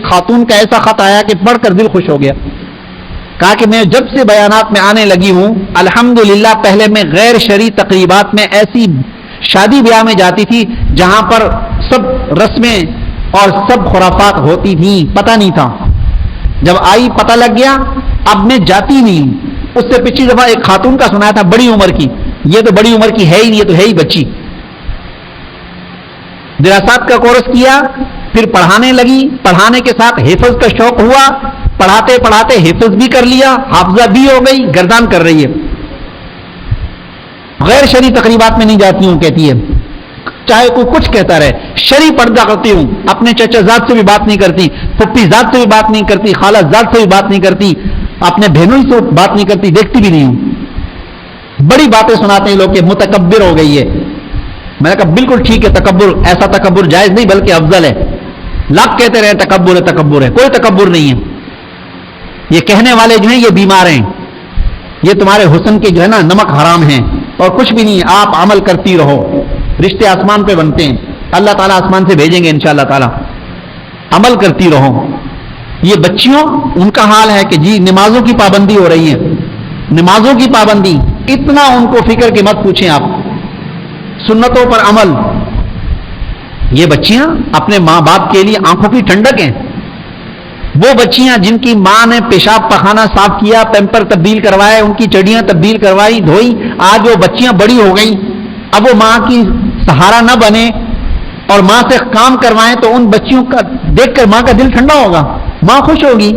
خاتون کا ایسا خط آیا کہ پڑھ کر دل خوش ہو گیا. کہا کہ میں جب سے بیانات میں آنے لگی ہوں الحمدللہ، پہلے میں غیر شرعی تقریبات میں ایسی شادی بیاہ میں جاتی تھی جہاں پر سب رسمیں اور سب خرافات ہوتی تھیں، پتہ نہیں تھا. جب آئی پتہ لگ گیا، اب میں جاتی نہیں. اس سے پچھلی دفعہ ایک خاتون کا سنایا تھا بڑی عمر کی، یہ تو بڑی عمر کی ہے ہی نہیں، یہ تو ہے ہی بچی. دراسات کا کورس کیا، پھر پڑھانے لگی، پڑھانے کے ساتھ حفظ کا شوق ہوا، پڑھاتے پڑھاتے حفظ بھی کر لیا، حافظہ بھی ہو گئی، گردان کر رہی ہے. غیر شرعی تقریبات میں نہیں جاتی ہوں کہتی ہے، چاہے کوئی کچھ کہتا رہے. شرعی پردہ کرتی ہوں، اپنے چچا زاد سے بھی بات نہیں کرتی، پھپھی زاد سے بھی بات نہیں کرتی، خالہ زاد سے بھی بات نہیں کرتی، اپنے بہنوں سے بات نہیں کرتی، دیکھتی بھی نہیں ہوں. بڑی باتیں سناتے ہیں لوگ کہ متکبر ہو گئی ہے. میں نے کہا بالکل ٹھیک ہے، تکبر ایسا تکبر جائز نہیں بلکہ افضل ہے. لاکھ کہتے رہے تکبر ہے تکبر ہے، کوئی تکبر نہیں ہے. یہ کہنے والے جو ہیں یہ بیمار ہیں، یہ تمہارے حسن کے جو ہے نا نمک حرام ہیں اور کچھ بھی نہیں. آپ عمل کرتی رہو، رشتے آسمان پہ بنتے ہیں، اللہ تعالیٰ آسمان سے بھیجیں گے انشاءاللہ تعالیٰ. عمل کرتی رہو. یہ بچیوں ان کا حال ہے کہ جی نمازوں کی پابندی ہو رہی ہے، نمازوں کی پابندی، اتنا ان کو فکر کہ مت پوچھیں آپ. سنتوں پر عمل. یہ بچیاں اپنے ماں باپ کے لیے آنکھوں کی ٹھنڈک ہیں. وہ بچیاں جن کی ماں نے پیشاب پخانہ صاف کیا، پیمپر تبدیل کروائے، ان کی چڑیاں تبدیل کروائی، دھوئی، آج وہ بچیاں بڑی ہو گئیں. اب وہ ماں کی سہارا نہ بنے اور ماں سے کام کروائیں تو ان بچیوں کا دیکھ کر ماں کا دل ٹھنڈا ہوگا، ماں خوش ہوگی.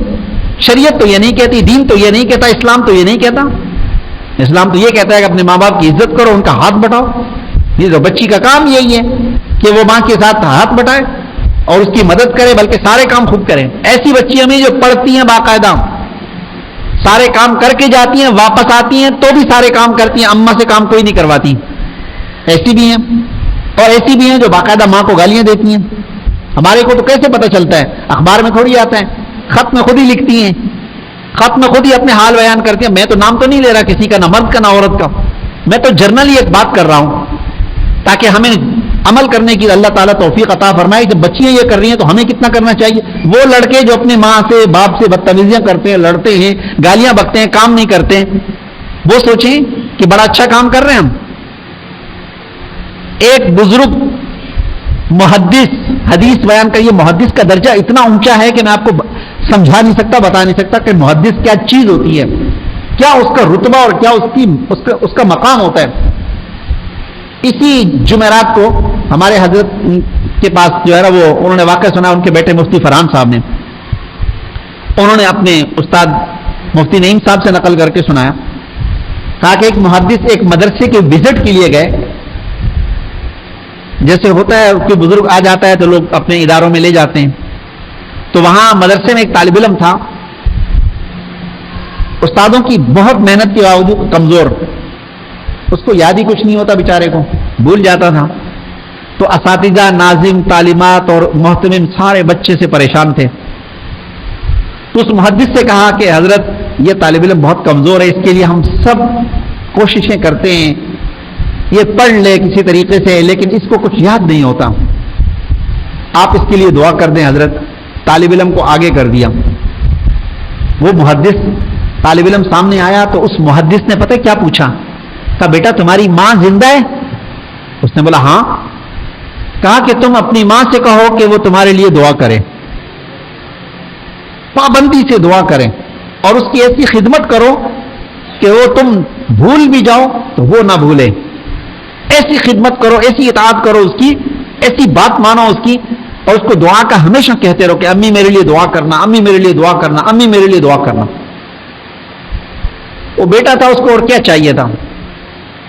شریعت تو یہ نہیں کہتی، دین تو یہ نہیں کہتا، اسلام تو یہ نہیں کہتا. اسلام تو یہ کہتا ہے کہ اپنے ماں باپ کی عزت کرو، ان کا ہاتھ بٹاؤ. یہ تو بچی کا کام یہی ہے کہ وہ ماں کے ساتھ ہاتھ بٹائے اور اس کی مدد کرے، بلکہ سارے کام خود کریں. ایسی بچیاں بھی جو پڑھتی ہیں باقاعدہ، سارے کام کر کے جاتی ہیں، واپس آتی ہیں تو بھی سارے کام کرتی ہیں، اماں سے کام کوئی نہیں کرواتی. ایسی بھی ہیں. اور ایسی بھی ہیں جو باقاعدہ ماں کو گالیاں دیتی ہیں. ہمارے کو تو کیسے پتہ چلتا ہے؟ اخبار میں تھوڑی آتا ہے، خط میں خود ہی لکھتی ہیں، خط میں خود ہی اپنے حال بیان کرتی ہیں. میں تو نام تو نہیں لے رہا کسی کا، نہ مرد کا نہ عورت کا، میں تو جرنلی ایک بات کر رہا ہوں تاکہ ہمیں عمل کرنے کی اللہ تعالیٰ توفیق عطا فرمائے. جب بچیاں یہ کر رہی ہیں تو ہمیں کتنا کرنا چاہیے. وہ لڑکے جو اپنے ماں سے باپ سے بدتمیزیاں کرتے ہیں، لڑتے ہیں، گالیاں بکتے ہیں، کام نہیں کرتے ہیں، وہ سوچیں کہ بڑا اچھا کام کر رہے ہیں ہم. ایک بزرگ محدث حدیث بیان کر، یہ محدث کا درجہ اتنا اونچا ہے کہ میں آپ کو سمجھا نہیں سکتا، بتا نہیں سکتا کہ محدث کیا چیز ہوتی ہے، کیا اس کا رتبہ اور کیا اس کا مقام ہوتا ہے. اسی جمعرات کو ہمارے حضرت کے پاس جو ہے نا وہ انہوں نے واقعہ سنا، ان کے بیٹے مفتی فرحان صاحب نے، انہوں نے اپنے استاد مفتی نعیم صاحب سے نقل کر کے سنایا. کہا کہ ایک محدث ایک مدرسے کے وزٹ کے لیے گئے. جیسے ہوتا ہے کوئی بزرگ آ جاتا ہے تو لوگ اپنے اداروں میں لے جاتے ہیں. تو وہاں مدرسے میں ایک طالب علم تھا، استادوں کی بہت محنت کے باوجود کمزور، اس کو یاد ہی کچھ نہیں ہوتا بیچارے کو، بھول جاتا تھا. تو اساتذہ، ناظم، تعلیمات اور محتمم سارے بچے سے پریشان تھے. تو اس محدث سے کہا کہ حضرت یہ طالب علم بہت کمزور ہے، اس کے لیے ہم سب کوششیں کرتے ہیں، یہ پڑھ لے کسی طریقے سے لیکن اس کو کچھ یاد نہیں ہوتا، آپ اس کے لیے دعا کر دیں. حضرت طالب علم کو آگے کر دیا. وہ محدث طالب علم سامنے آیا تو اس محدث نے پتہ کیا پوچھا؟ کہا بیٹا تمہاری ماں زندہ ہے؟ اس نے بولا ہاں. کہا کہ تم اپنی ماں سے کہو کہ وہ تمہارے لیے دعا کرے، پابندی سے دعا کریں اور اس کی ایسی خدمت کرو کہ وہ تم بھول بھی جاؤ تو وہ نہ بھولے. ایسی خدمت کرو، ایسی اطاعت کرو اس کی، ایسی بات مانو اس کی، اور اس کو دعا کا ہمیشہ کہتے رہو کہ امی میرے لیے دعا کرنا، امی میرے لیے دعا کرنا، امی میرے لیے دعا کرنا. وہ بیٹا تھا، اس کو اور کیا چاہیے تھا؟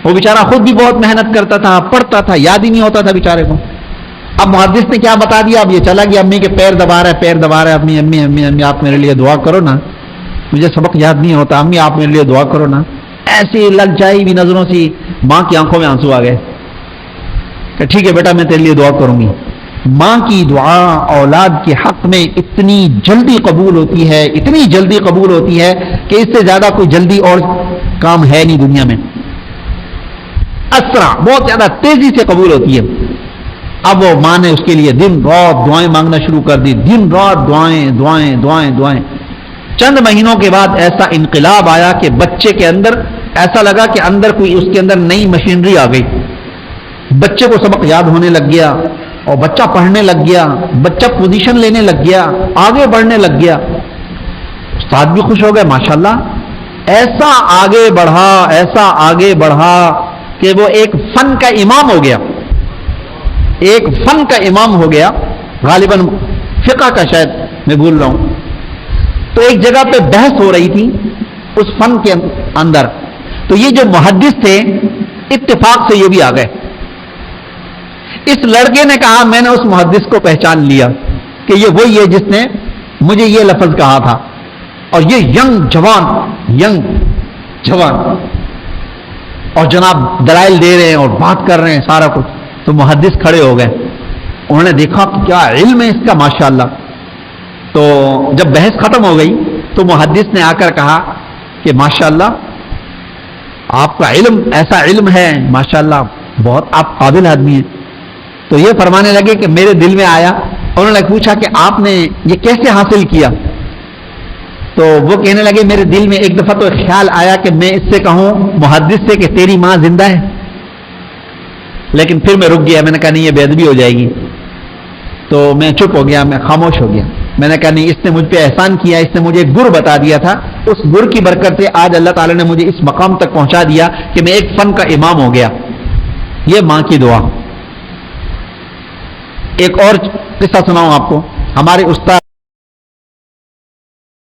وہ بیچارہ خود بھی بہت محنت کرتا تھا، پڑھتا تھا، یاد ہی نہیں ہوتا تھا بیچارے کو. اب محدث نے کیا بتا دیا، اب یہ چلا گیا امی کے پیر دبا رہا ہے، پیر دبا رہا ہے، امی امی امی امی آپ میرے لیے دعا کرو نا، مجھے سبق یاد نہیں ہوتا، امی آپ میرے لیے دعا کرو نا. ایسی للچائی بھی نظروں سے ماں کی آنکھوں میں آنسو آ گئے کہ ٹھیک ہے بیٹا میں تیرے لیے دعا کروں گی. ماں کی دعا اولاد کے حق میں اتنی جلدی قبول ہوتی ہے، اتنی جلدی قبول ہوتی ہے کہ اس سے زیادہ کوئی جلدی اور کام ہے نہیں دنیا میں. اسرع، بہت زیادہ تیزی سے قبول ہوتی ہے. اب وہ ماں نے اس کے لیے دن رات دعائیں مانگنا شروع کر دی، دن رات دعائیں دعائیں دعائیں دعائیں۔ چند مہینوں کے بعد ایسا انقلاب آیا کہ بچے کے اندر ایسا لگا کہ اندر کوئی اس کے اندر نئی مشینری آ گئی، بچے کو سبق یاد ہونے لگ گیا اور بچہ پڑھنے لگ گیا، بچہ پوزیشن لینے لگ گیا، آگے بڑھنے لگ گیا۔ استاد بھی خوش ہو گئے، ماشاءاللہ ایسا آگے بڑھا، ایسا آگے بڑھا کہ وہ ایک فن کا امام ہو گیا، ایک فن کا امام ہو گیا، غالباً فقہ کا، شاید میں بھول رہا ہوں۔ تو ایک جگہ پہ بحث ہو رہی تھی اس فن کے اندر، تو یہ جو محدث تھے اتفاق سے یہ بھی آ گئے۔ اس لڑکے نے کہا میں نے اس محدث کو پہچان لیا کہ یہ وہی ہے جس نے مجھے یہ لفظ کہا تھا، اور یہ ینگ جوان اور جناب دلائل دے رہے ہیں اور بات کر رہے ہیں سارا کچھ۔ تو محدث کھڑے ہو گئے، انہوں نے دیکھا کہ کیا علم ہے اس کا ماشاءاللہ۔ تو جب بحث ختم ہو گئی تو محدث نے آ کر کہا کہ ماشاءاللہ آپ کا علم ایسا علم ہے، ماشاءاللہ بہت آپ قابل آدمی ہیں۔ تو یہ فرمانے لگے کہ میرے دل میں آیا، انہوں نے پوچھا کہ آپ نے یہ کیسے حاصل کیا؟ تو وہ کہنے لگے میرے دل میں ایک دفعہ تو خیال آیا کہ میں اس سے کہوں محدث سے کہ تیری ماں زندہ ہے، لیکن پھر میں رک گیا، میں نے کہا نہیں یہ بے ادبی ہو جائے گی، تو میں چپ ہو گیا، میں خاموش ہو گیا۔ میں نے کہا نہیں، اس نے مجھ پہ احسان کیا، اس نے مجھے ایک گر بتا دیا تھا، اس گر کی برکت سے آج اللہ تعالیٰ نے مجھے اس مقام تک پہنچا دیا کہ میں ایک فن کا امام ہو گیا۔ یہ ماں کی دعا۔ ایک اور قصہ سناؤں آپ کو، ہمارے استاد